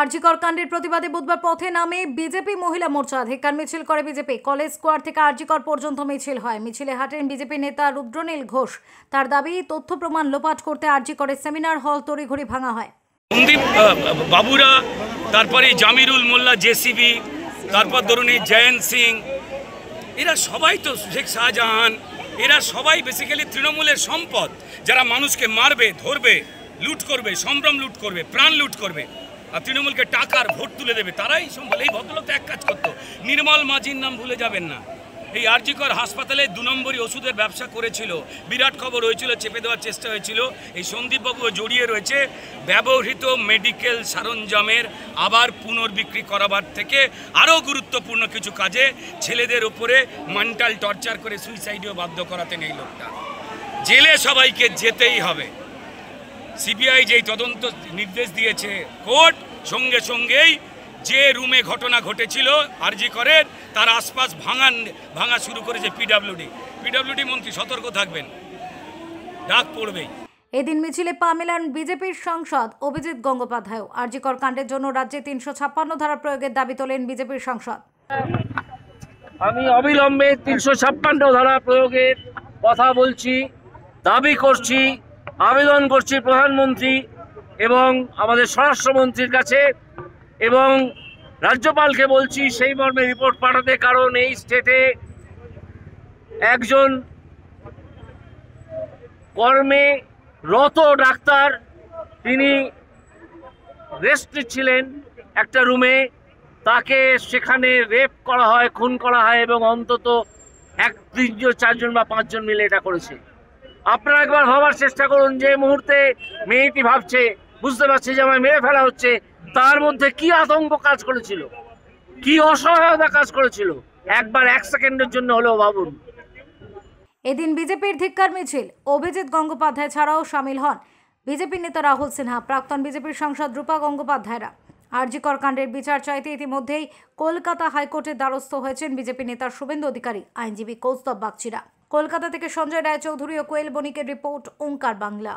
আরজিকর কাণ্ডের প্রতিবাদে বুধবার পথে নামে বিজেপি মহিলা মোর্চা। ধিক্কার মিছিল করে বিজেপি। কলেজ স্কোয়ার থেকে আরজিকর পর্যন্ত মিছিল হয়। মিছিলে হাঁটেন বিজেপি নেতা রুদ্রনীল ঘোষ। তার দাবি, তথ্য প্রমাণ লোপাট করতে আরজিকরের সেমিনার হল তড়িঘড়ি ভাঙা হয়। সন্দীপ বাবুরা, তারপরে জামিরুল মোল্লা জেসিবি, তারপর ধরুন এই জয়ন্ত সিং, এরা সবাই তো শেখ শাহজাহান, এরা সবাই বেসিক্যালি তৃণমূলের সম্পদ, যারা মানুষকে মারবে, ধরবে, লুট করবে, সম্ভ্রম লুট করবে, প্রাণ লুট করবে, আর তৃণমূলকে টাকার ভোট তুলে দেবে, তারাই সম্ভব। এই ভদ্রলোক তো এক কাজ করতো, নির্মল মাঝির নাম ভুলে যাবেন না। এই আরজিকর হাসপাতালে 2 নম্বরই ওষুধের ব্যবসা করেছিল, বিরাট খবর হয়েছিল, চেপে দেওয়ার চেষ্টা হয়েছিল। এই সন্দীপবাবুও জড়িয়ে রয়েছে ব্যবহৃত মেডিকেল সরঞ্জামের আবার পুনর্বিক্রি করাবার থেকে আরও গুরুত্বপূর্ণ কিছু কাজে ছেলেদের উপরে মেন্টাল টর্চার করে সুইসাইডেও বাধ্য করাতেন এই লোকটা। জেলে সবাইকে যেতেই হবে। সিবিআই যেই তদন্ত নির্দেশ দিয়েছে কোর্ট, সঙ্গে সঙ্গেই যে রুমে ঘটনা ঘটেছিল আরজিকরের, তার আশপাশ ভাঙা শুরু করেছে পিডব্লিউডি মন্ত্রী। সতর্ক থাকবেন, ডাক পড়বেই। এদিন মিছিলে পা মেলান বিজেপির সাংসদ অভিজিৎ গঙ্গোপাধ্যায়। আরজিকর কাণ্ডের জন্য রাজ্যে 356 ধারা প্রয়োগের দাবি তোলেন বিজেপির সাংসদ। আমি অবিলম্বে 356 ধারা প্রয়োগের কথা বলছি, দাবি করছি, আবেদন করছি প্রধানমন্ত্রী এবং আমাদের স্বরাষ্ট্রমন্ত্রীর কাছে, এবং রাজ্যপালকে বলছি সেই মর্মে রিপোর্ট পাঠাতে। কারণ এই স্টেটে একজন কর্মে রত ডাক্তার, তিনি রেস্ট ছিলেন একটা রুমে, তাকে সেখানে রেপ করা হয়, খুন করা হয়, এবং অন্তত 1-3-4 জন বা 5 জন মিলে এটা করেছে। আপনারা একবার ভাবার চেষ্টা করুন, যে মুহূর্তে মেয়েটি ভাবছে, বুঝতে পারছে যে আমায় মেরে ফেলা হচ্ছে, তার মধ্যে কি আতঙ্ক কাজ করেছিল, কি অসহায়তা কাজ করেছিল, একবার 1 সেকেন্ডের জন্য হলেও ভাবুন। এদিন বিজেপির ধিক্কার মিছিল অভিজিৎ গঙ্গোপাধ্যায় ছাড়াও সামিল হন বিজেপি নেতা রাহুল সিনহা, প্রাক্তন বিজেপির সাংসদ রূপা গঙ্গোপাধ্যায়রা। আরজিকর কাণ্ডের বিচার চাইতে ইতিমধ্যেই কলকাতা হাইকোর্টের দ্বারস্থ হয়েছেন বিজেপি নেতা শুভেন্দু অধিকারী, আইনজীবী কৌস্তব বাগচিরা। কলকাতা থেকে সঞ্জয় রায়চৌধুরী ও কোয়েল বণিকের রিপোর্ট, ওঙ্কার বাংলা।